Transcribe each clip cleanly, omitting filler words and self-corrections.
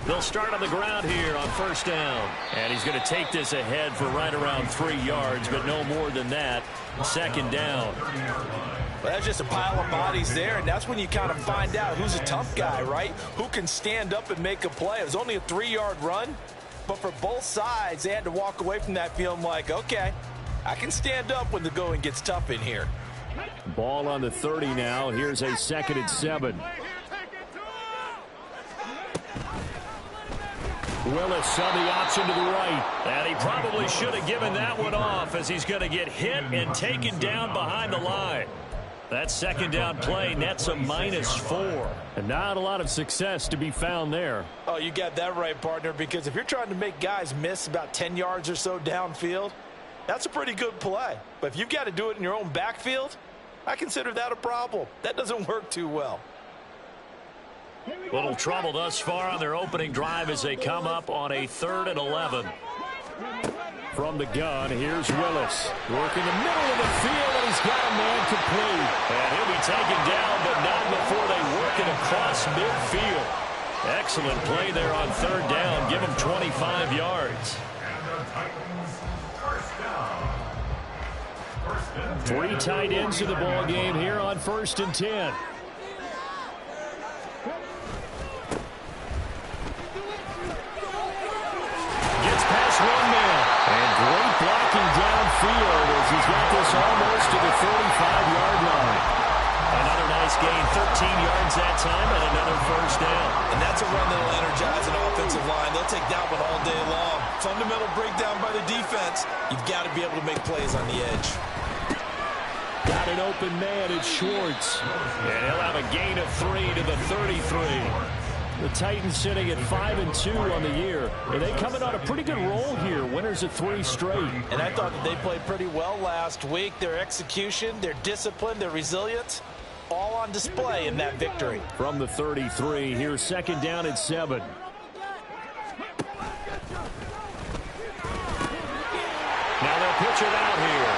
They'll start on the ground here on first down. And he's going to take this ahead for right around 3 yards, but no more than that. Second down. Well, that's just a pile of bodies there, and that's when you kind of find out who's a tough guy, right? Who can stand up and make a play. It was only a 3-yard run, but for both sides, they had to walk away from that feeling like, okay, I can stand up when the going gets tough in here. Ball on the 30 now. Here's a 2nd and 7. Willis on the option to the right. And he probably should have given that one off as he's going to get hit and taken down behind the line. That second down play nets a -4. And not a lot of success to be found there. Oh, you got that right, partner, because if you're trying to make guys miss about 10 yards or so downfield, that's a pretty good play. But if you've got to do it in your own backfield, I consider that a problem. That doesn't work too well. Little trouble thus far on their opening drive as they come up on a 3rd and 11. From the gun, here's Willis. Working the middle of the field, and he's got a man complete. And he'll be taken down, but not before they work it across midfield. Excellent play there on 3rd down. Give him 25 yards. 3 tight ends in the ball game here on 1st and 10. Downfield as he's got this almost to the 35-yard line. Another nice gain, 13 yards that time, and another 1st down. And that's a run that'll energize an offensive line. They'll take that one all day long. Fundamental breakdown by the defense. You've got to be able to make plays on the edge. Got an open man, it's Schwartz. And he'll have a gain of 3 to the 33. The Titans sitting at 5-2 on the year. And they coming on a pretty good roll here. Winners of 3 straight. And I thought that they played pretty well last week. Their execution, their discipline, their resilience, all on display in that victory. From the 33, here's 2nd down and 7. Now they'll pitch it out here.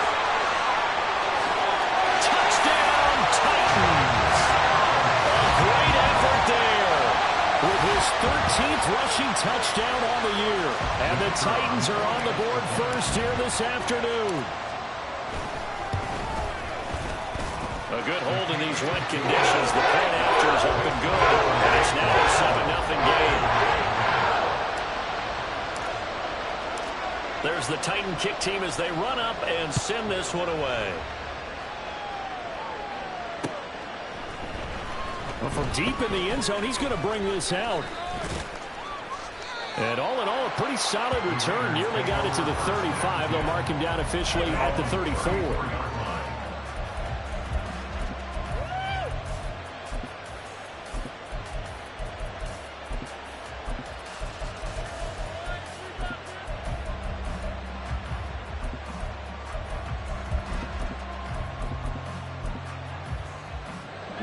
Touchdown, Titans! A great effort there. With his 13th rushing touchdown on the year. And the Titans are on the board first here this afternoon. A good hold in these wet conditions. The point after is up and good. And it's now a 7-0 game. There's the Titan kick team as they run up and send this one away. Well, from deep in the end zone, he's going to bring this out. And all in all, a pretty solid return. Nearly got it to the 35. They'll mark him down officially at the 34.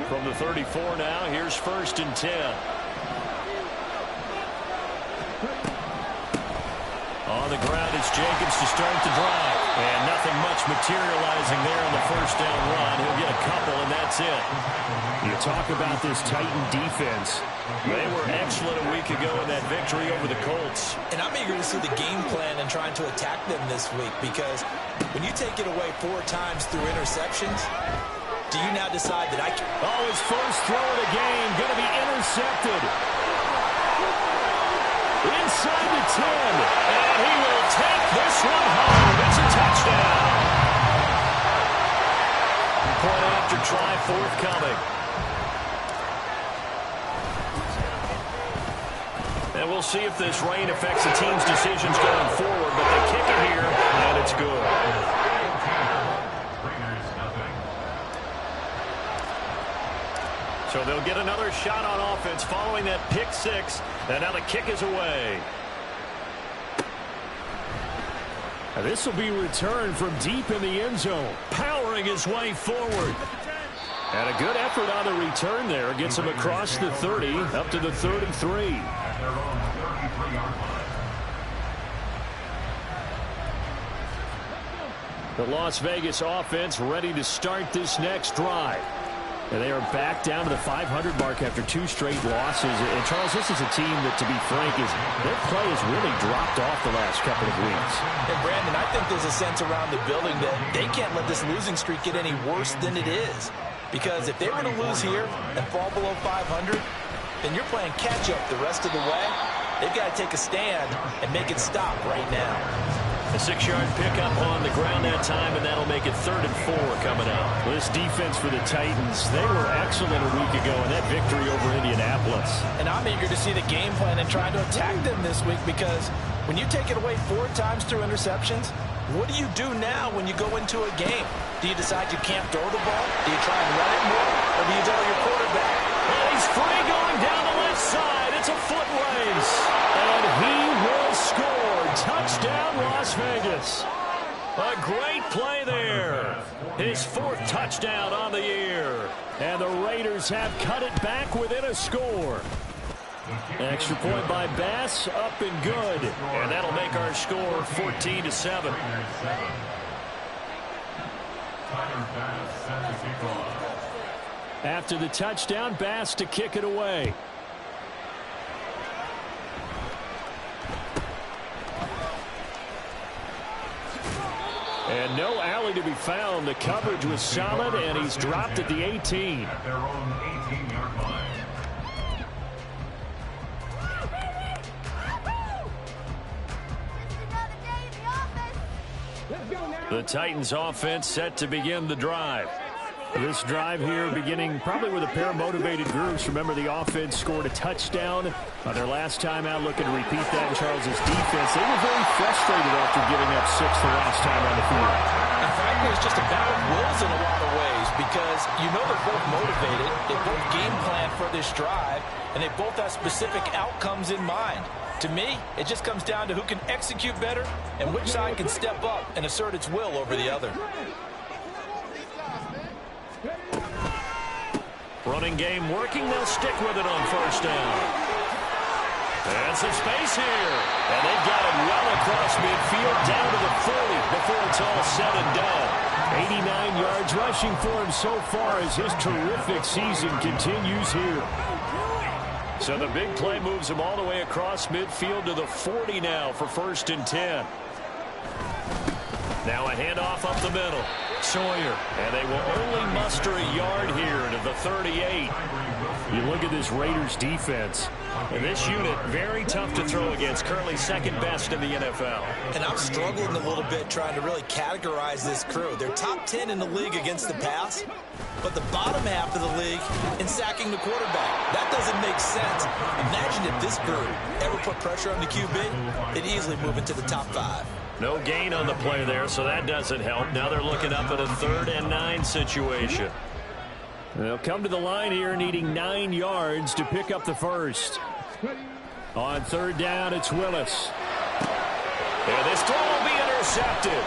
From the 34 now, here's 1st and 10. On the ground, it's Jacobs to start the drive. And nothing much materializing there on the 1st down run. He'll get a couple, and that's it. You talk about this Titan defense. They were excellent a week ago in that victory over the Colts. And I'm eager to see the game plan and trying to attack them this week, because when you take it away 4 times through interceptions, do you now decide that I can... Oh, his first throw of the game going to be intercepted. Inside the 10. And he will take this one home. It's a touchdown. Point after try forthcoming. And we'll see if this rain affects the team's decisions going forward, but they kick it here, and it's good. So they'll get another shot on offense following that pick 6. And now the kick is away. And this will be returned from deep in the end zone, powering his way forward. And a good effort on the return there. Gets him across the 30, up to the 33. The Las Vegas offense ready to start this next drive. And they are back down to the 500 mark after 2 straight losses. And, Charles, this is a team that, to be frank, their play has really dropped off the last couple of weeks. And, Brandon, I think there's a sense around the building that they can't let this losing streak get any worse than it is. Because if they were to lose here and fall below 500, then you're playing catch-up the rest of the way. They've got to take a stand and make it stop right now. A 6-yard pickup on the ground that time, and that'll make it 3rd and 4 coming out. This defense for the Titans, they were excellent a week ago in that victory over Indianapolis. And I'm eager to see the game plan and try to attack them this week, because when you take it away 4 times through interceptions, what do you do now when you go into a game? Do you decide you can't throw the ball? Do you try and run it more? Or do you tell your quarterback? And he's free going down the left side. It's a foot race. And he will score. Touchdown, Las Vegas. A great play there. His 4th touchdown on the year. And the Raiders have cut it back within a score. Extra point by Bass, up and good. And that'll make our score 14-7. After the touchdown, Bass to kick it away. And no alley to be found. The coverage was solid, and he's dropped at the 18. At their own 18-yard line. The Titans offense set to begin the drive. This drive here beginning probably with a pair of motivated groups. Remember, the offense scored a touchdown on their last time out. Looking to repeat that in Charles's defense. They were very frustrated after giving up 6 the last time on the field. And frankly, it's just a battle of wills in a lot of ways, because you know they're both motivated. They both game plan for this drive, and they both have specific outcomes in mind. To me, it just comes down to who can execute better and which side can step up and assert its will over the other. Running game working. They'll stick with it on 1st down. And some space here. And they've got it well across midfield down to the 40 before it's all said and done. 89 yards rushing for him so far as his terrific season continues here. So the big play moves him all the way across midfield to the 40 now for 1st and 10. Now a handoff up the middle. Sawyer, and they will only muster a yard here to the 38. You look at this Raiders defense, and this unit very tough to throw against, currently 2nd best in the NFL. And I'm struggling a little bit trying to really categorize this crew. They're top 10 in the league against the pass, but the bottom half of the league in sacking the quarterback. That doesn't make sense. Imagine if this group ever put pressure on the QB, they'd easily move into the top 5. No gain on the play there, so that doesn't help. Now they're looking up at a 3rd and 9 situation. They'll come to the line here needing 9 yards to pick up the 1st. On 3rd down, it's Willis. And this throw will be intercepted.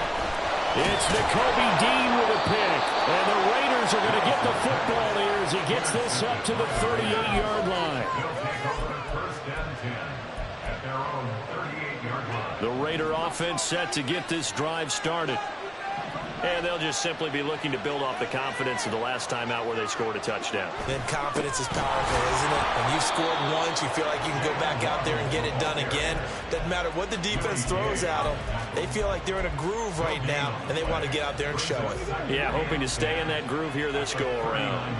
It's Nakobe Dean with a pick. And the Raiders are going to get the football here as he gets this up to the 38-yard line. The Raider offense set to get this drive started. And they'll just simply be looking to build off the confidence of the last time out where they scored a touchdown. Then confidence is powerful, isn't it? When you've scored once, you feel like you can go back out there and get it done again. Doesn't matter what the defense throws at them. They feel like they're in a groove right now, and they want to get out there and show it. Yeah, hoping to stay in that groove here this go-around.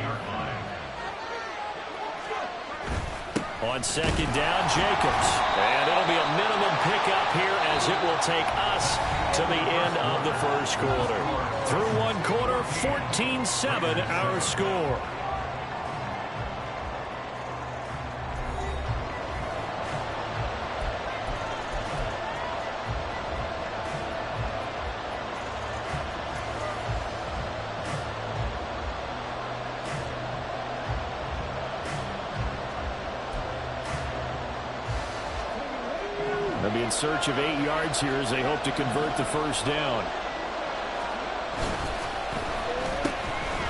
On 2nd down, Jacobs. And it'll be a minimum pickup here as it will take us to the end of the 1st quarter. Through 1 quarter, 14-7 our score. They'll be in search of 8 yards here as they hope to convert the 1st down.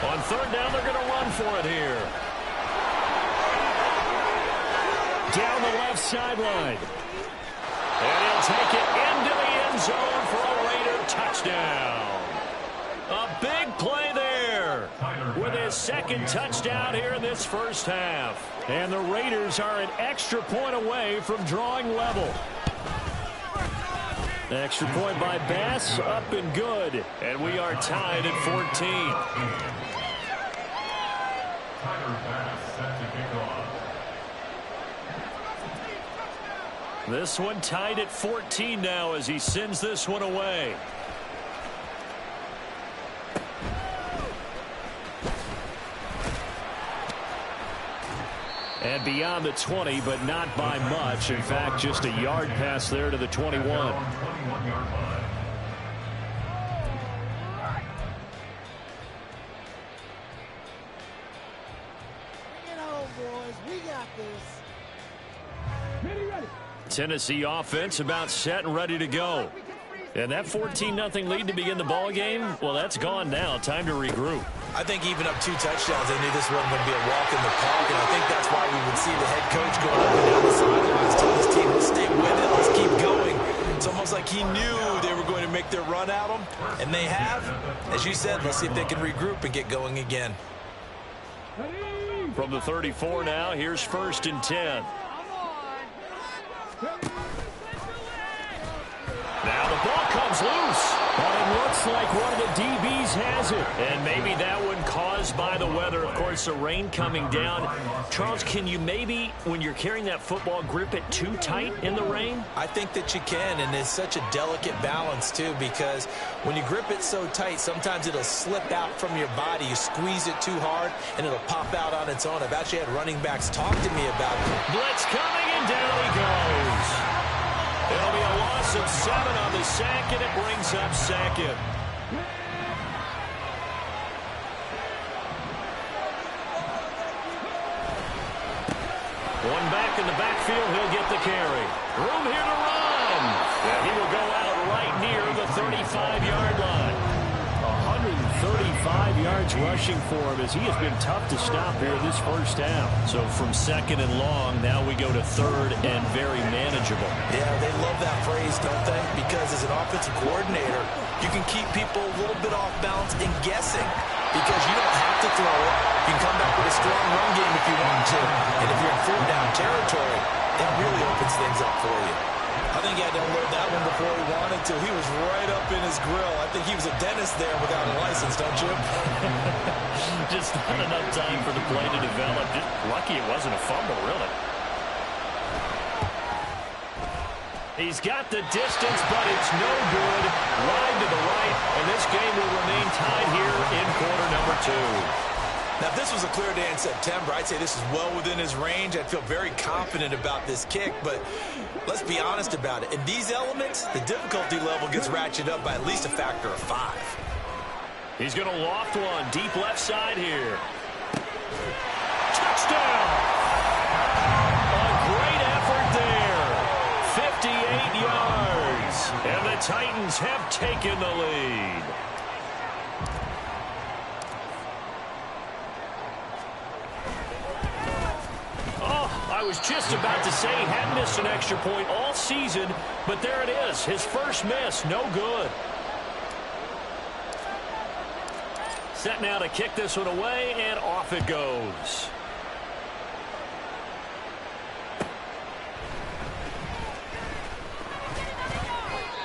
On 3rd down, they're going to run for it here. Down the left sideline. And he'll take it into the end zone for a Raider touchdown. A big play there with his second touchdown here in this first half. And the Raiders are an extra point away from drawing level. Extra point by Bass, up and good. And we are tied at 14. Tyler Bass set to kick off. This one tied at 14 now as he sends this one away. And beyond the 20, but not by much. In fact, just a yard pass there to the 21. 21-yard line. Bring it home, boys. We got this. Tennessee offense about set and ready to go. And that 14-0 lead to begin the ball game, well, that's gone now. Time to regroup. I think even up 2 touchdowns, they knew this wasn't going to be a walk in the park, and I think that's why we would see the head coach going up and down the sidelines, telling his team, let's stay with it, let's keep going. It's almost like he knew they were going to make their run at him, and they have. As you said, let's see if they can regroup and get going again. From the 34 now, here's 1st and 10. Now the ball comes loose. But it looks like one of the DBs has it. And maybe that one caused by the weather. Of course, the rain coming down. Charles, can you maybe, when you're carrying that football, grip it too tight in the rain? I think that you can, and it's such a delicate balance, too, because when you grip it so tight, sometimes it'll slip out from your body. You squeeze it too hard, and it'll pop out on its own. I've actually had running backs talk to me about it. Blitz coming, and down he goes. It'll be a loss of 7 on the sack, and it brings up 2nd. One back in the backfield, he'll get the carry. Room here to run. And he will go out right near the 35-yard line. 135 yards rushing for him as he has been tough to stop here this first half. So from 2nd and long, now we go to 3rd and very manageable. Yeah, they love that phrase, don't they? Because as an offensive coordinator, you can keep people a little bit off balance and guessing because you don't have to throw it. You can come back with a strong run game if you want to. And if you're in 4th down territory, that really opens things up for you. I think he had to unload that one before he wanted to. He was right up in his grill. I think he was a dentist there without a license, don't you? Just not enough time for the play to develop. Just lucky it wasn't a fumble, really. He's got the distance, but it's no good. Wide to the right, and this game will remain tied here in quarter number 2. Now, if this was a clear day in September, I'd say this is well within his range. I'd feel very confident about this kick, but let's be honest about it. In these elements, the difficulty level gets ratcheted up by at least a factor of 5. He's going to loft one deep left side here. Touchdown! A great effort there. 58 yards. And the Titans have taken the lead. I was just about to say he hadn't missed an extra point all season, but there it is. His first miss, no good. Set now to kick this one away, and off it goes.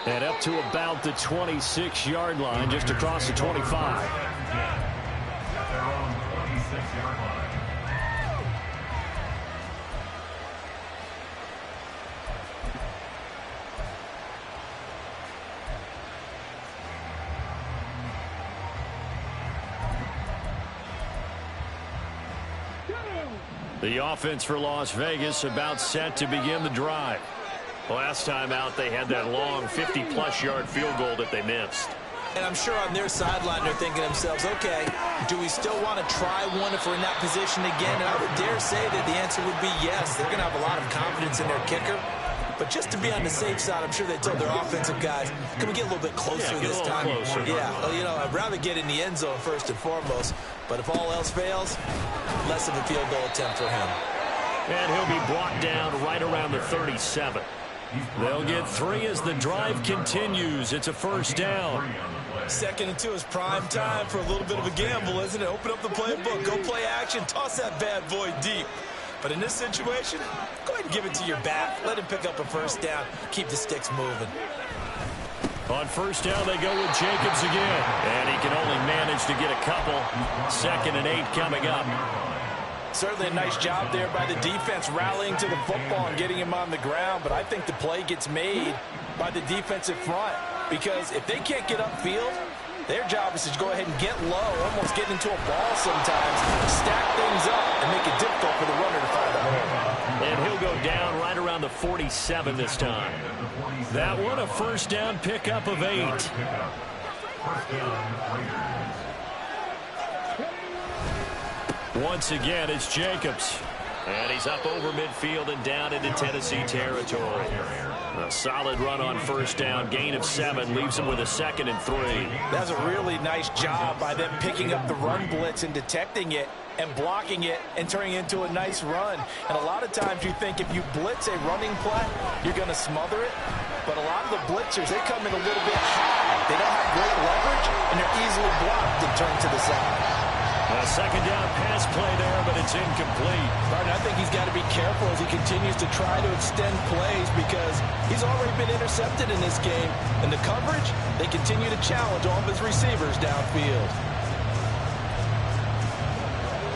And up to about the 26-yard line, just across the 25. Their own 26-yard line. The offense for Las Vegas about set to begin the drive. Last time out, they had that long 50-plus yard field goal that they missed. And I'm sure on their sideline they're thinking to themselves, okay, do we still want to try one if we're in that position again? And I would dare say that the answer would be yes. They're going to have a lot of confidence in their kicker. But just to be on the safe side, I'm sure they told their offensive guys, can we get a little bit closer this time? Closer. Yeah, well, you know, I'd rather get in the end zone first and foremost. But if all else fails, less of a field goal attempt for him. And he'll be brought down right around the 37. They'll get 3 as the drive continues. It's a first down. 2nd and 2 is prime time for a little bit of a gamble, isn't it? Open up the playbook, go play action, toss that bad boy deep. But in this situation, go ahead and give it to your back. Let him pick up a first down. Keep the sticks moving. On first down, they go with Jacobs again. And he can only manage to get a couple. 2nd and 8 coming up. Certainly a nice job there by the defense rallying to the football and getting him on the ground. But I think the play gets made by the defensive front. Because if they can't get upfield, their job is to go ahead and get low, almost get into a ball sometimes, stack things up, and make it difficult for the runner to find a hole. And he'll go down right around the 47 this time. That one a first down pickup of 8. Once again, it's Jacobs. And he's up over midfield and down into Tennessee territory. A solid run on first down. Gain of 7 leaves him with a 2nd and 3. That's a really nice job by them picking up the run blitz and detecting it and blocking it and turning it into a nice run. And a lot of times you think if you blitz a running play, you're going to smother it. But a lot of the blitzers, they come in a little bit high. They don't have great leverage, and they're easily blocked and turned to the side. A 2nd down pass play there, but it's incomplete. Martin, I think he's got to be careful as he continues to try to extend plays because he's already been intercepted in this game. And the coverage, they continue to challenge all of his receivers downfield.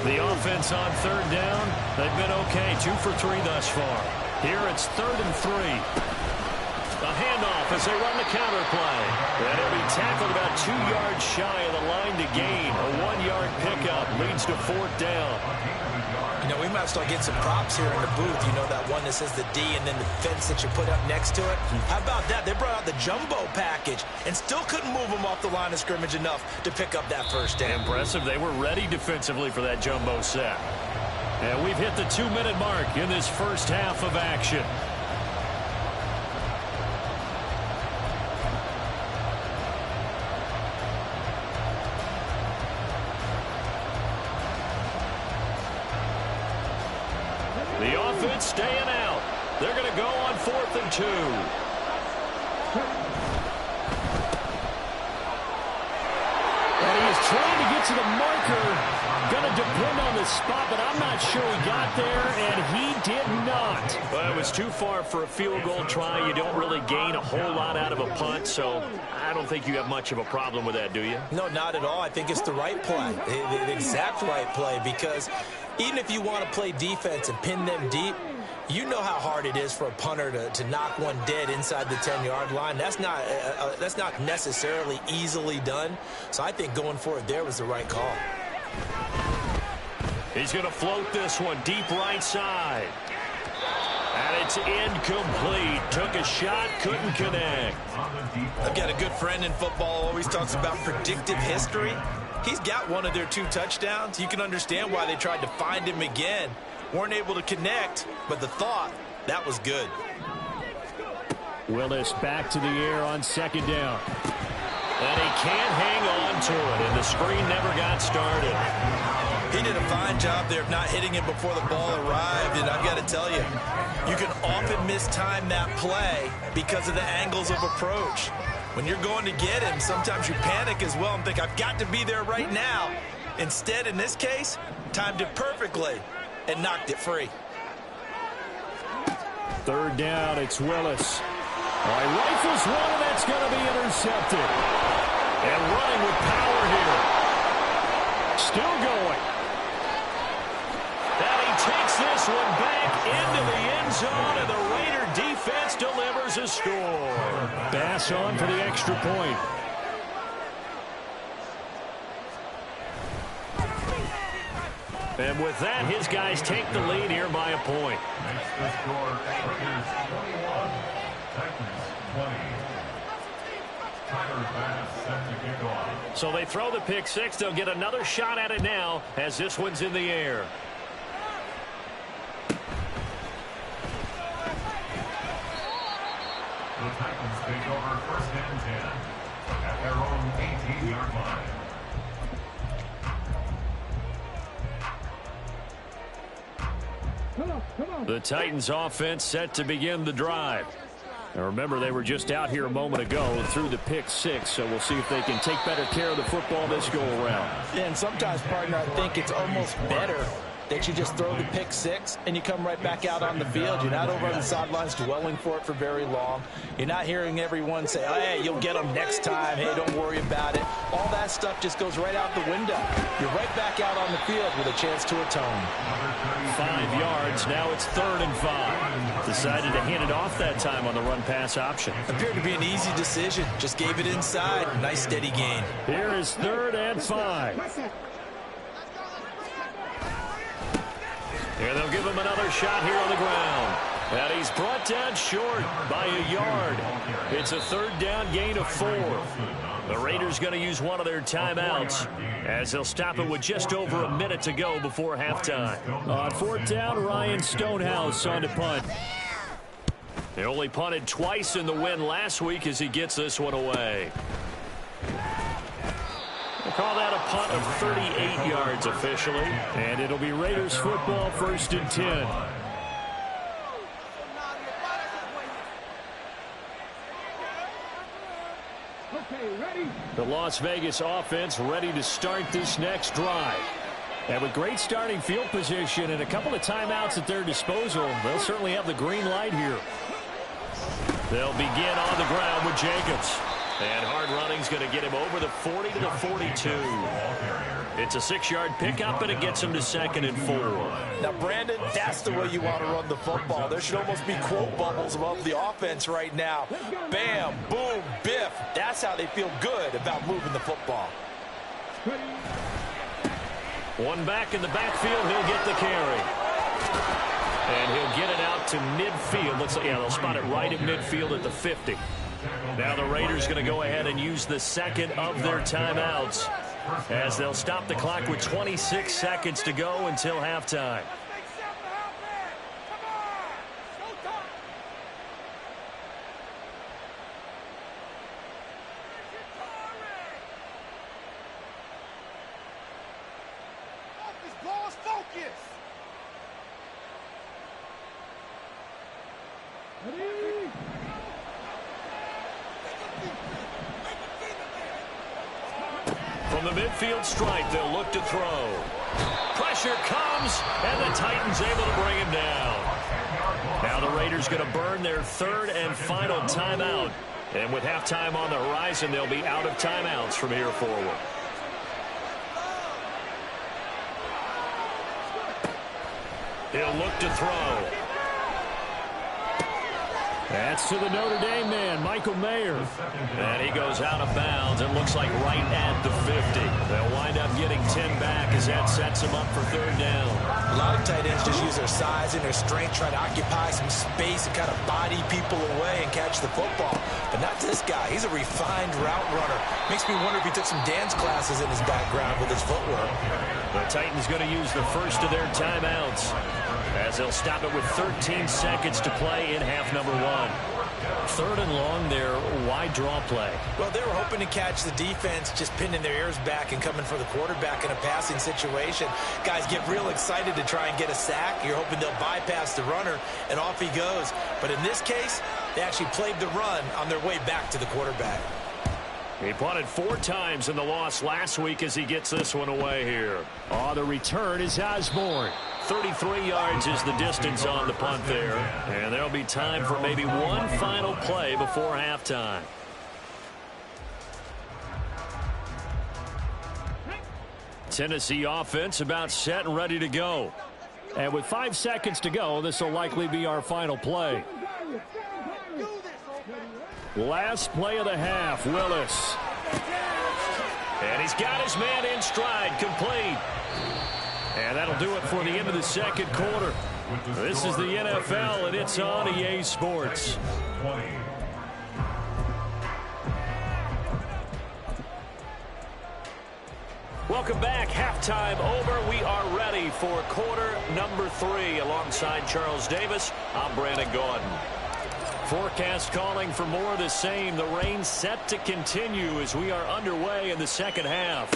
The offense on 3rd down, they've been okay. 2 for 3 thus far. Here it's 3rd and 3. A handoff as they run the counter play. And he'll be tackled about 2 yards shy of the line to gain. A 1-yard pickup leads to 4th down. You know, we might start getting some props here in the booth. You know, that one that says the D and then the fence that you put up next to it. How about that? They brought out the jumbo package and still couldn't move them off the line of scrimmage enough to pick up that first down. Impressive. They were ready defensively for that jumbo set. And we've hit the 2-minute mark in this first half of action. The offense staying out. They're going to go on 4th and 2. And he is trying to get to the marker. Going to depend on the spot, but I'm not sure he got there, and he did not. Well, it was too far for a field goal try. You don't really gain a whole lot out of a punt, so I don't think you have much of a problem with that, do you? No, not at all. I think it's the right play, the exact right play, because even if you want to play defense and pin them deep, you know how hard it is for a punter to knock one dead inside the 10-yard line. That's not necessarily easily done. So I think going for it there was the right call. He's going to float this one deep right side. And it's incomplete. Took a shot, couldn't connect. I've got a good friend in football, always talks about predictive history. He's got one of their 2 touchdowns. You can understand why they tried to find him again. Weren't able to connect, but the thought, that was good. Willis back to the air on 2nd down. And he can't hang on to it, and the screen never got started. He did a fine job there of not hitting him before the ball arrived, and I've got to tell you, you can often mistime that play because of the angles of approach. When you're going to get him, sometimes you panic as well and think, I've got to be there right now. Instead, in this case, timed it perfectly and knocked it free. 3rd down, it's Willis. He rifles one, and that's going to be intercepted. And running with power here. Still going. And he takes this one back into the end zone, and the Raider defense delivers a score. Bass on for the extra point. And with that, his guys take the lead here by a point. Makes the score Raiders 21, Titans 20. Tyler Bass set to kick off. So they throw the pick 6. They'll get another shot at it now as this one's in the air. The Titans take over 1st and 10 at their own 18-yard line. The Titans offense set to begin the drive. And remember, they were just out here a moment ago through the pick six, so we'll see if they can take better care of the football this go around. And sometimes, partner, I think it's almost better that you just throw the pick six and you come right back out on the field. You're not over on the sidelines dwelling for it for very long. You're not hearing everyone say, oh, hey, you'll get them next time. Hey, don't worry about it. All that stuff just goes right out the window. You're right back out on the field with a chance to atone. 5 yards. Now it's 3rd and 5. Decided to hand it off that time on the run-pass option. Appeared to be an easy decision. Just gave it inside. Nice steady gain. Here is 3rd and 5. And they'll give him another shot here on the ground. And he's brought down short by a yard. It's a 3rd down gain of 4. The Raiders going to use one of their timeouts as they'll stop it with just over a minute to go before halftime. On 4th down, Ryan Stonehouse on to punt. They only punted twice in the win last week as he gets this one away. We'll call that a punt of 38 yards officially. And it'll be Raiders football, 1st and 10. The Las Vegas offense ready to start this next drive. And with great starting field position and a couple of timeouts at their disposal, they'll certainly have the green light here. They'll begin on the ground with Jacobs. And hard running's going to get him over the 40 to the 42. It's a 6-yard pickup, and it gets him to 2nd and 4. Now, Brandon, that's the way you want to run the football. There should almost be quote bubbles above the offense right now. Bam, boom, biff. That's how they feel good about moving the football. One back in the backfield. He'll get the carry. And he'll get it out to midfield. Looks like, yeah, they'll spot it right at midfield at the 50. Now the Raiders going to go ahead and use the 2nd of their timeouts as they'll stop the clock with 26 seconds to go until halftime. From the midfield stripe, they'll look to throw. Pressure comes, and the Titans able to bring him down. Now the Raiders going to burn their 3rd and final timeout. And with halftime on the horizon, they'll be out of timeouts from here forward. He'll look to throw. That's to the Notre Dame man, Michael Mayer. And he goes out of bounds. It looks like right at the 50. They'll wind up getting 10 back as that sets them up for 3rd down. A lot of tight ends just use their size and their strength, try to occupy some space and kind of body people away and catch the football. But not this guy. He's a refined route runner. Makes me wonder if he took some dance classes in his background with his footwork. The Titans going to use the first of their timeouts as they'll stop it with 13 seconds to play in half number 1. 3rd and long, their wide draw play. Well, they were hoping to catch the defense just pinning their ears back and coming for the quarterback in a passing situation. Guys get real excited to try and get a sack. You're hoping they'll bypass the runner, and off he goes. But in this case, they actually played the run on their way back to the quarterback. He punted 4 times in the loss last week as he gets this one away here. Oh, the return is Osborne. 33 yards is the distance on the punt there. And there'll be time for maybe one final play before halftime. Tennessee offense about set and ready to go. And with 5 seconds to go, this will likely be our final play. Last play of the half, Willis. And he's got his man in stride, complete. And that'll do it for the end of the 2nd quarter. This is the NFL, and it's on EA Sports. Welcome back. Halftime over. We are ready for quarter number 3. Alongside Charles Davis, I'm Brandon Gordon. Forecast calling for more of the same. The rain set to continue as we are underway in the 2nd half.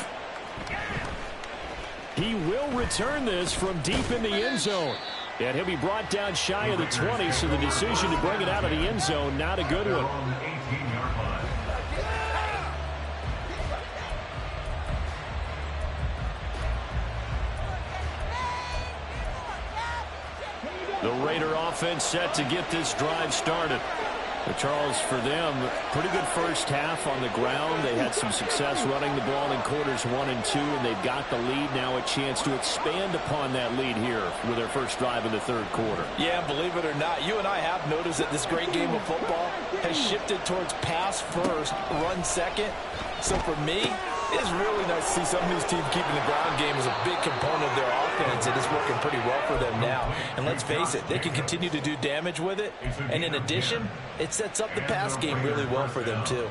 He will return this from deep in the end zone. And he'll be brought down shy of the 20, so the decision to bring it out of the end zone, not a good one. On the 18-yard line. The Raider offense set to get this drive started. But Charles, for them, pretty good first half on the ground. They had some success running the ball in quarters 1 and 2, and they've got the lead. Now a chance to expand upon that lead here with their first drive in the third quarter. Yeah, believe it or not, you and I have noticed that this great game of football has shifted towards pass first, run second. So for me, it's really nice to see some of these teams keeping the ground game as a big component of their offense, and it's working pretty well for them now. And let's face it, they can continue to do damage with it. And in addition, it sets up the pass game really well for them, too.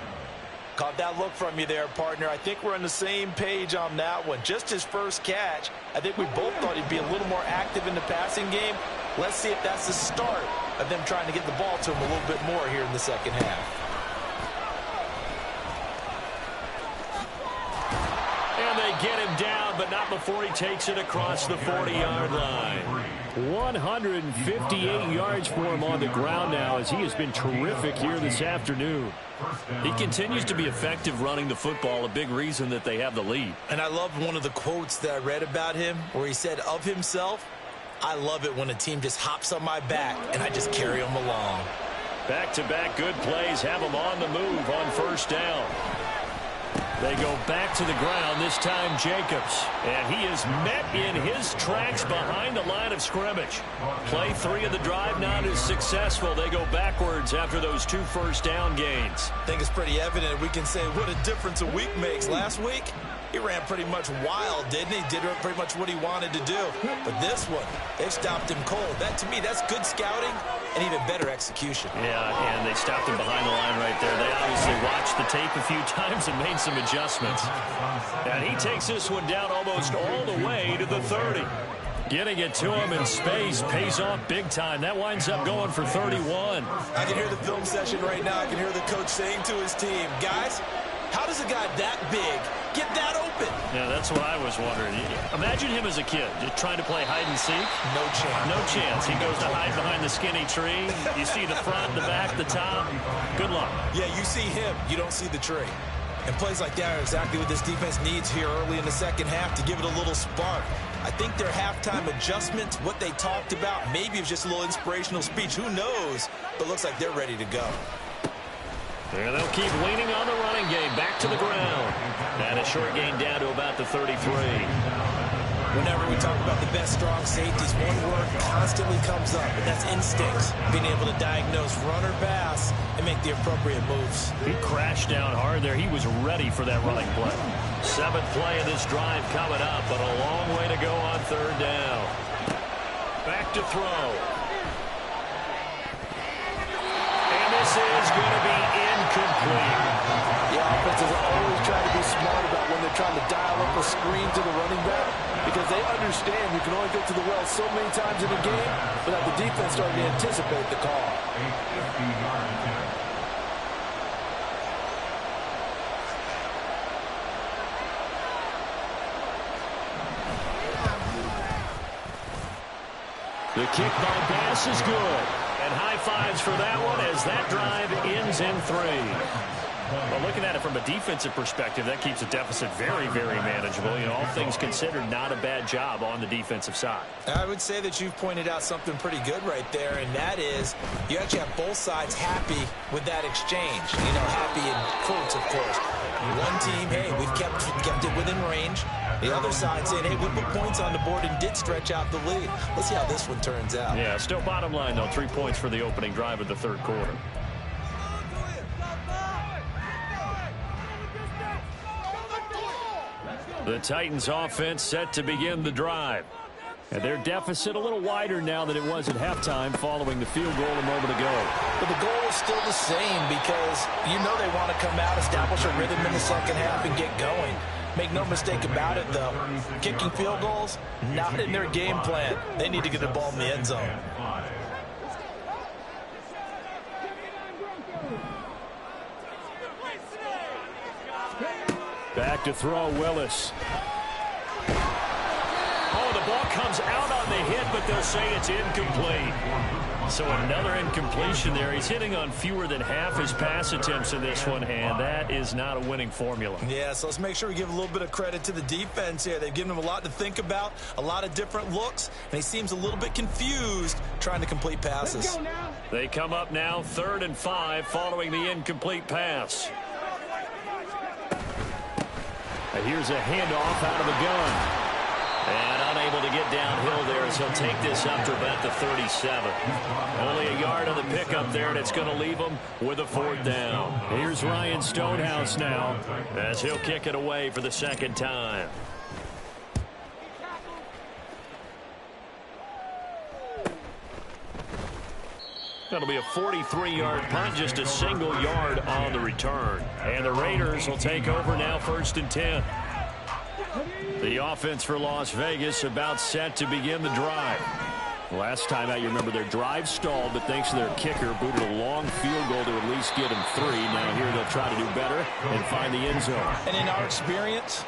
Caught that look from you there, partner. I think we're on the same page on that one. Just his first catch, I think we both thought he'd be a little more active in the passing game. Let's see if that's the start of them trying to get the ball to him a little bit more here in the second half. Get him down, but not before he takes it across the 40-yard line. 158 yards for him on the ground now, as he has been terrific here this afternoon. He continues to be effective running the football, a big reason that they have the lead. And I love one of the quotes that I read about him where he said of himself, "I love it when a team just hops on my back and I just carry them along." Back-to-back good plays have him on the move on first down. They go back to the ground, this time Jacobs. And he is met in his tracks behind the line of scrimmage. Play 3 of the drive not as successful. They go backwards after those 2 first down gains. I think it's pretty evident we can say what a difference a week makes. Last week, he ran pretty much wild, didn't he? Did pretty much what he wanted to do. But this one, they stopped him cold. That, to me, that's good scouting and even better execution. Yeah, and they stopped him behind the line right there. They obviously watched the tape a few times and made some adjustments. And he takes this one down almost all the way to the 30. Getting it to him in space pays off big time. That winds up going for 31. I can hear the film session right now. I can hear the coach saying to his team, guys, how does a guy that big get that open? Yeah, that's what I was wondering. Imagine him as a kid, just trying to play hide and seek. No chance. No chance. He goes to hide behind the skinny tree. You see the front, the back, the top. Good luck. Yeah, you see him. You don't see the tree. And plays like that are exactly what this defense needs here early in the second half to give it a little spark. I think their halftime adjustments, what they talked about, maybe it was just a little inspirational speech. Who knows? But looks like they're ready to go. And they'll keep leaning on the running game. Back to the ground. And a short gain down to about the 33. Whenever we talk about the best strong safeties, one word constantly comes up, and that's instincts. Being able to diagnose run or pass and make the appropriate moves. He crashed down hard there. He was ready for that running play. 7th play of this drive coming up, but a long way to go on third down. Back to throw. And this is going to be incomplete. The offenses are always trying to be smart about when they're trying to dial up a screen to the running back, because they understand you can only go to the well so many times in a game without the defense starting to anticipate the call. The kick by Bass is good. And high fives for that one as that drive ends in 3. Well, looking at it from a defensive perspective, that keeps the deficit very, very manageable. You know, all things considered, not a bad job on the defensive side. I would say that you've pointed out something pretty good right there, and that is you actually have both sides happy with that exchange. You know, happy in quotes, of course. One team, hey, we've kept it within range. The other side saying, hey, we put points on the board and did stretch out the lead. Let's see how this one turns out. Yeah, still bottom line, though, 3 points for the opening drive of the third quarter. The Titans offense set to begin the drive. And their deficit a little wider now than it was at halftime following the field goal a moment ago. But the goal is still the same, because you know they want to come out, establish a rhythm in the second half, and get going. Make no mistake about it, though. Kicking field goals, not in their game plan. They need to get the ball in the end zone. Back to throw, Willis. Oh, the ball comes out on the hit, but they'll say it's incomplete. So another incompletion there. He's hitting on fewer than half his pass attempts in this one, and that is not a winning formula. Yeah, so let's make sure we give a little bit of credit to the defense here. They've given him a lot to think about, a lot of different looks, and he seems a little bit confused trying to complete passes. They come up now 3rd and 5 following the incomplete pass. And here's a handoff out of the gun. And unable to get downhill there as he'll take this up to about the 37. Only a yard on the pickup there, and it's going to leave him with a 4th down. Here's Ryan Stonehouse now as he'll kick it away for the 2nd time. That'll be a 43-yard punt, just a single yard on the return. And the Raiders will take over now, 1st and 10. The offense for Las Vegas about set to begin the drive. Last time out, you remember their drive stalled, but thanks to their kicker, booted a long field goal to at least get them 3. Now here they'll try to do better and find the end zone. And in our experience,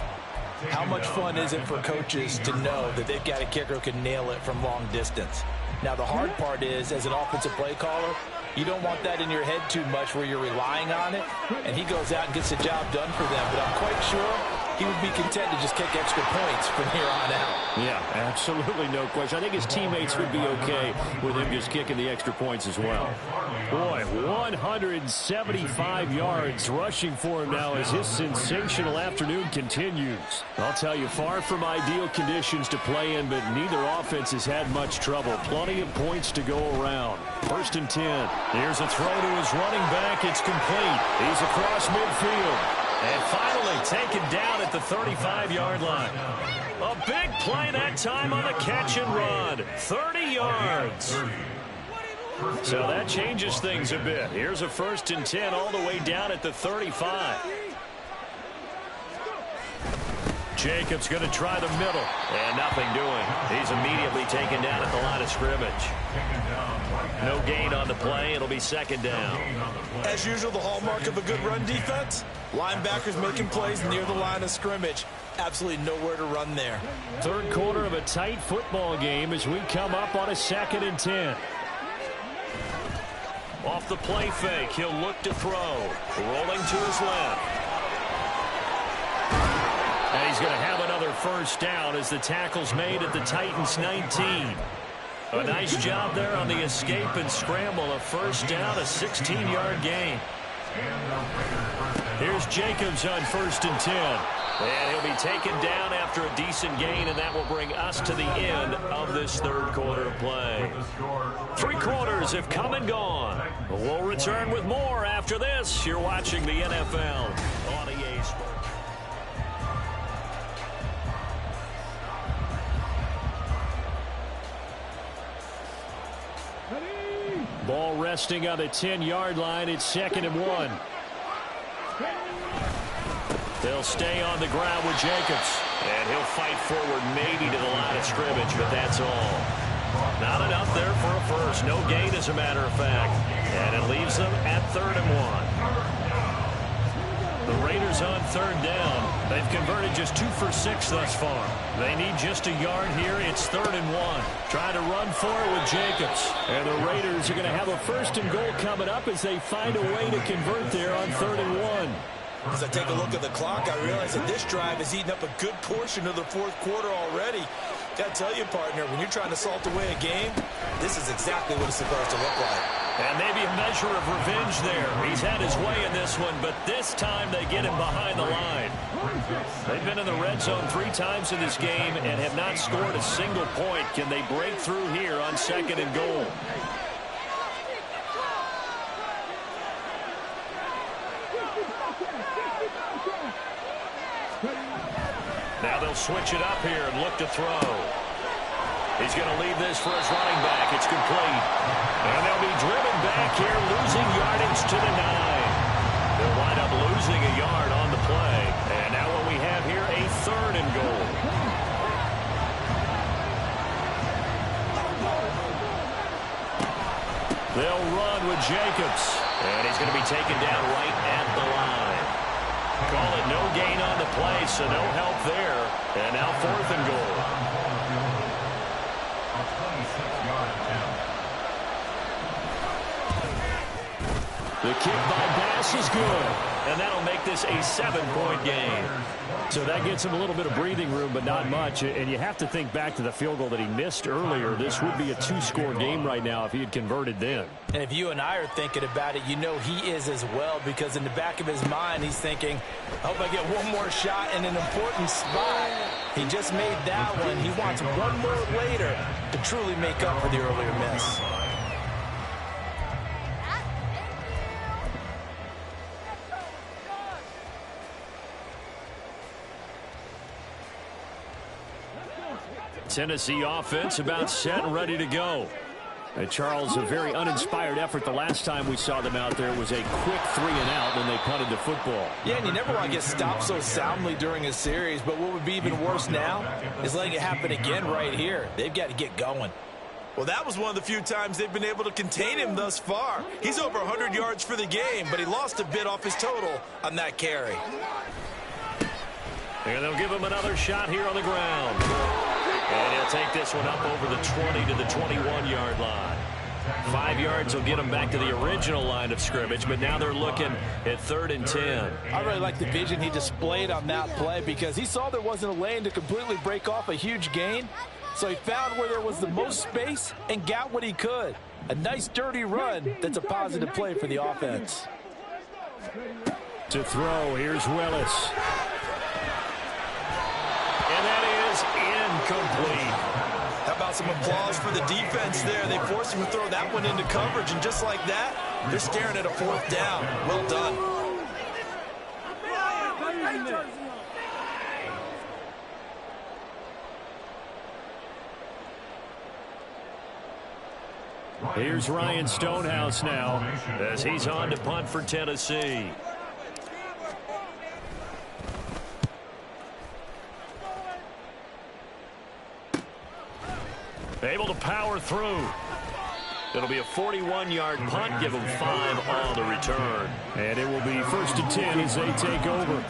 how much fun is it for coaches to know that they've got a kicker who can nail it from long distance? Now, the hard part is, as an offensive play caller, you don't want that in your head too much where you're relying on it, and he goes out and gets the job done for them. But I'm quite sure he would be content to just kick extra points from here on out. Yeah, absolutely no question. I think his teammates would be okay with him just kicking the extra points as well. Boy, 175 yards rushing for him now as his sensational afternoon continues. I'll tell you, far from ideal conditions to play in, but neither offense has had much trouble. Plenty of points to go around. 1st and 10. Here's a throw to his running back. It's complete. He's across midfield. And finally taken down at the 35-yard line. A big play that time on the catch and run. 30 yards. So that changes things a bit. Here's a 1st and 10 all the way down at the 35. Jacobs going to try the middle. And nothing doing. He's immediately taken down at the line of scrimmage. No gain on the play. It'll be 2nd down. As usual, the hallmark of a good run defense, linebackers making plays near the line of scrimmage. Absolutely nowhere to run there. 3rd quarter of a tight football game as we come up on a 2nd and 10. Off the play fake, he'll look to throw. Rolling to his left. And he's going to have another 1st down as the tackle's made at the Titans' 19. A nice job there on the escape and scramble. A 1st down, a 16-yard gain. Here's Jacobs on 1st and 10. And he'll be taken down after a decent gain, and that will bring us to the end of this 3rd quarter of play. 3 quarters have come and gone. We'll return with more after this. You're watching the NFL on EA Sports. Ball resting on the 10-yard line. It's 2nd and 1. They'll stay on the ground with Jacobs. And he'll fight forward maybe to the line of scrimmage, but that's all. Not enough there for a 1st. No gain, as a matter of fact. And it leaves them at 3rd and 1. The Raiders on 3rd down. They've converted just 2 for 6 thus far. They need just a yard here. It's 3rd and 1. Trying to run for it with Jacobs. And the Raiders are going to have a 1st and goal coming up as they find a way to convert there on 3rd and 1. As I take a look at the clock, I realize that this drive has eaten up a good portion of the 4th quarter already. Got to tell you, partner, when you're trying to salt away a game, this is exactly what it's supposed to look like. And maybe a measure of revenge there. He's had his way in this one, but this time they get him behind the line. They've been in the red zone 3 times in this game and have not scored a single point. Can they break through here on 2nd and goal? Now they'll switch it up here and look to throw. He's going to leave this for his running back. It's complete. And they'll be driven back here, losing yardage to the 9. They'll wind up losing a yard on the play. And now what we have here, a 3rd and goal. They'll run with Jacobs. And he's going to be taken down right at the line. Call it no gain on the play, so no help there. And now 4th and goal. The kick by Bass is good, and that'll make this a 7-point game. So that gets him a little bit of breathing room, but not much. And you have to think back to the field goal that he missed earlier. This would be a 2-score game right now if he had converted then. And if you and I are thinking about it, you know he is as well, because in the back of his mind, he's thinking, I hope I get one more shot in an important spot. He just made that one. He wants one more later to truly make up for the earlier miss. Tennessee offense about set and ready to go. And Charles, a very uninspired effort the last time we saw them out there was a quick 3-and-out when they punted the football. Yeah, and you never want to get stopped so soundly during a series, but what would be even worse now is letting it happen again right here. They've got to get going. Well, that was one of the few times they've been able to contain him thus far. He's over 100 yards for the game, but he lost a bit off his total on that carry. And they'll give him another shot here on the ground. And he'll take this one up over the 20 to the 21-yard line. 5 yards will get him back to the original line of scrimmage, but now they're looking at 3rd and 10. I really like the vision he displayed on that play because he saw there wasn't a lane to completely break off a huge gain. So he found where there was the most space and got what he could. A nice, dirty run that's a positive play for the offense. To throw, here's Willis. And that is incomplete. How about some applause for the defense there? They forced him to throw that one into coverage, and just like that, they're staring at a 4th down. Well done. Here's Ryan Stonehouse now as he's on to punt for Tennessee. Able to power through. It'll be a 41-yard punt, give them 5 on the return. And it will be 1st and 10 as they take over.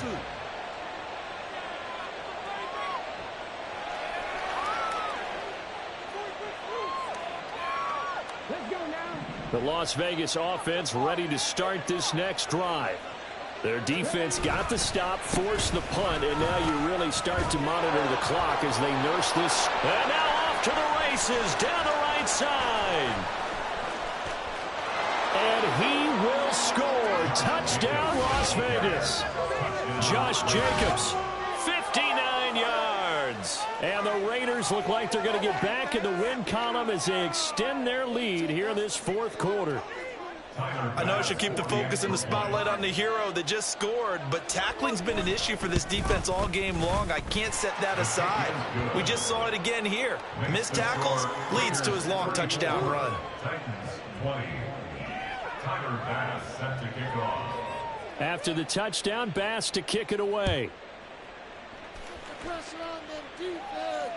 The Las Vegas offense ready to start this next drive. Their defense got the stop, forced the punt, and now you really start to monitor the clock as they nurse this. And now off to the races down the right side. And he will score. Touchdown, Las Vegas. Josh Jacobs, 59 yards. And the Raiders look like they're going to get back in the win column as they extend their lead here in this 4th quarter. I know I should keep the focus and the spotlight on the hero that just scored, but tackling's been an issue for this defense all game long. I can't set that aside. We just saw it again here. Missed tackles leads to his long touchdown run. Titans 20. Tyler Bass set to kick off. After the touchdown, Bass to kick it away. Pressure on them defense.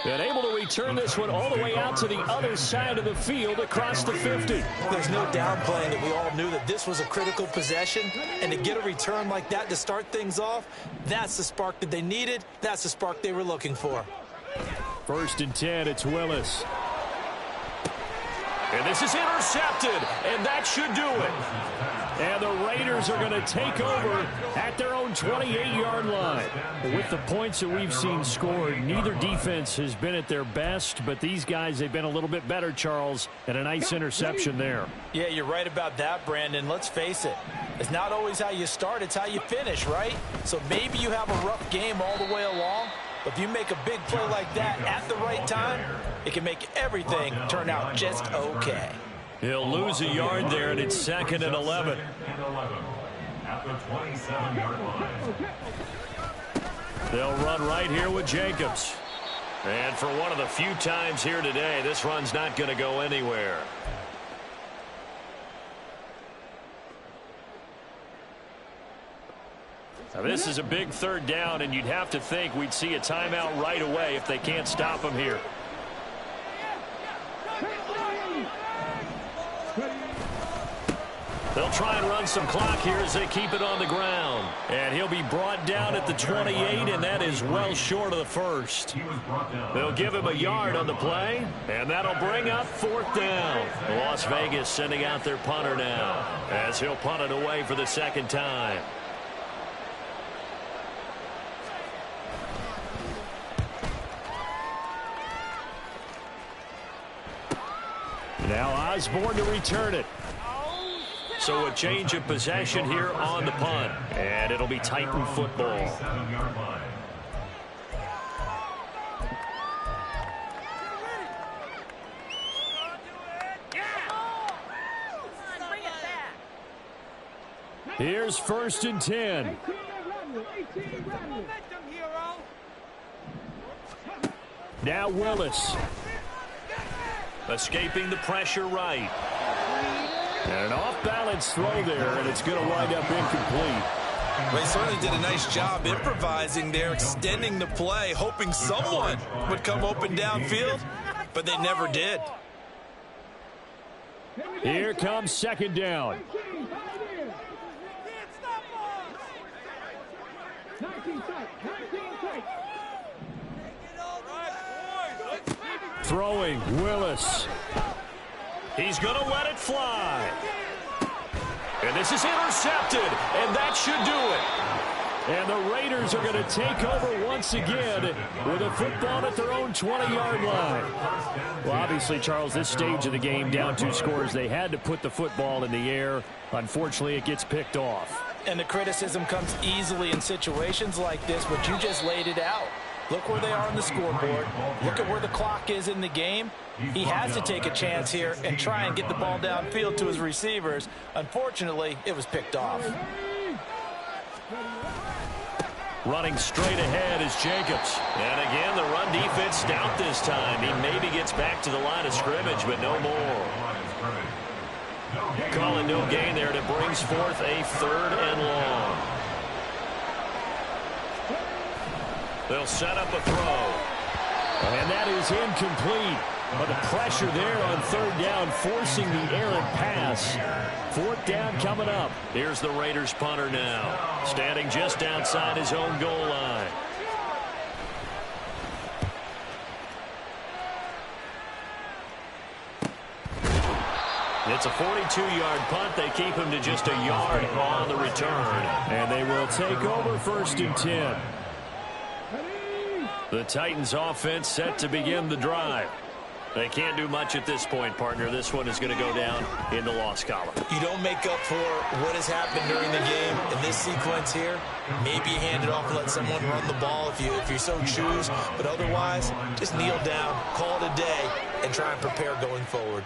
And able to return this one all the way out to the other side of the field across the 50. There's no downplaying that we all knew that this was a critical possession, and to get a return like that to start things off, that's the spark that they needed. That's the spark they were looking for. 1st and 10, it's Willis. And this is intercepted, and that should do it. And the Raiders are going to take over at their own 28-yard line. With the points that we've seen scored, neither defense has been at their best, but these guys, they've been a little bit better, Charles, and a nice interception there. Yeah, you're right about that, Brandon. Let's face it. It's not always how you start, it's how you finish, right? So maybe you have a rough game all the way along, but if you make a big play like that at the right time, it can make everything turn out just okay. He'll lose a yard there, and it's 2nd and 11. At the 27-yard line. They'll run right here with Jacobs. And for one of the few times here today, this run's not going to go anywhere. Now, this is a big 3rd down, and you'd have to think we'd see a timeout right away if they can't stop him here. They'll try and run some clock here as they keep it on the ground. And he'll be brought down at the 28, and that is well short of the first. They'll give him a yard on the play, and that'll bring up 4th down. Las Vegas sending out their punter now as he'll punt it away for the second time. Now Osborne to return it. So a change of possession here on the punt. And it'll be Titan football. 7-yard line. Here's 1st and 10. Now Willis. Escaping the pressure right. And an off-balance throw there, and it's going to wind up incomplete. Well, he certainly did a nice job improvising there, extending the play, hoping someone would come open downfield, but they never did. Here comes 2nd down. Throwing, Willis. He's going to let it fly. And this is intercepted, and that should do it. And the Raiders are going to take over once again with a football at their own 20-yard line. Well, obviously, Charles, this stage of the game, down 2 scores, they had to put the football in the air. Unfortunately, it gets picked off. And the criticism comes easily in situations like this, but you just laid it out. Look where they are on the scoreboard. Look at where the clock is in the game. He has to take a chance here and try and get the ball downfield to his receivers. Unfortunately, it was picked off. Running straight ahead is Jacobs. And again, the run defense stout this time. He maybe gets back to the line of scrimmage, but no more. Calling no gain there, and it brings forth a 3rd and long. They'll set up a throw. And that is incomplete. But the pressure there on 3rd down, forcing the errant pass. 4th down coming up. Here's the Raiders punter now, standing just outside his own goal line. It's a 42-yard punt. They keep him to just a yard on the return. And they will take over 1st and 10. The Titans offense set to begin the drive. They can't do much at this point, partner. This one is going to go down in the loss column. You don't make up for what has happened during the game in this sequence here. Maybe you hand it off and let someone run the ball if you so choose. But otherwise, just kneel down, call it a day, and try and prepare going forward.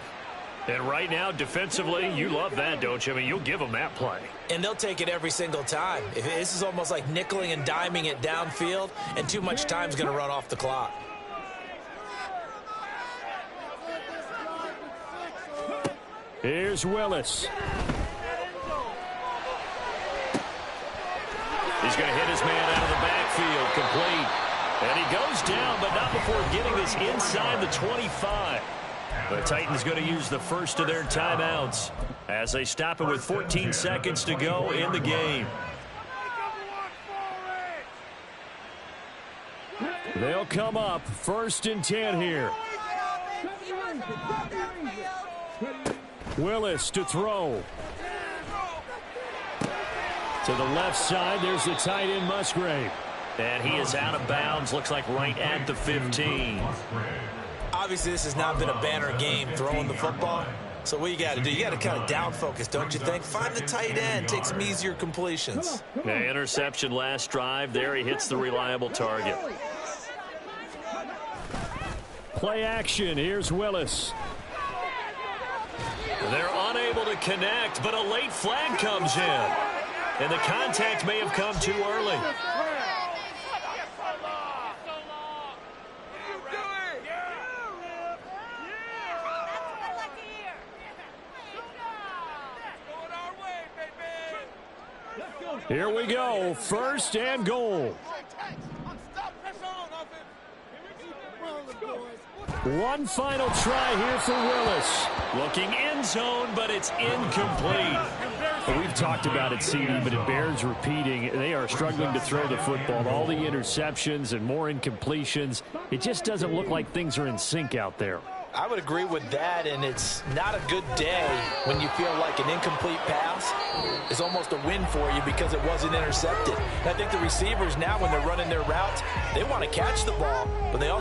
And right now, defensively, you love that, don't you? I mean, you'll give them that play. And they'll take it every single time. This is almost like nickeling and diming it downfield, and too much time's going to run off the clock. Here's Willis. He's going to hit his man out of the backfield, complete. And he goes down, but not before getting this inside the 25. The Titans going to use the first of their timeouts as they stop it with 14 seconds to go in the game. They'll come up 1st and 10 here. Willis to throw. To the left side, there's the tight end Musgrave. And he is out of bounds, looks like right at the 15. Obviously, this has not been a banner game throwing the football. So what you got to do, you got to kind of down focus, don't you think? Find the tight end, take some easier completions. Yeah, interception last drive. There he hits the reliable target. Play action. Here's Willis. They're unable to connect, but a late flag comes in. And the contact may have come too early. Here we go, 1st and goal. One final try here for Willis. Looking end zone, but it's incomplete. Well, we've talked about it, CD, but it bears repeating. They are struggling to throw the football. All the interceptions and more incompletions. It just doesn't look like things are in sync out there. I would agree with that, and it's not a good day when you feel like an incomplete pass is almost a win for you because it wasn't intercepted. And I think the receivers now, when they're running their routes, they want to catch the ball, but they also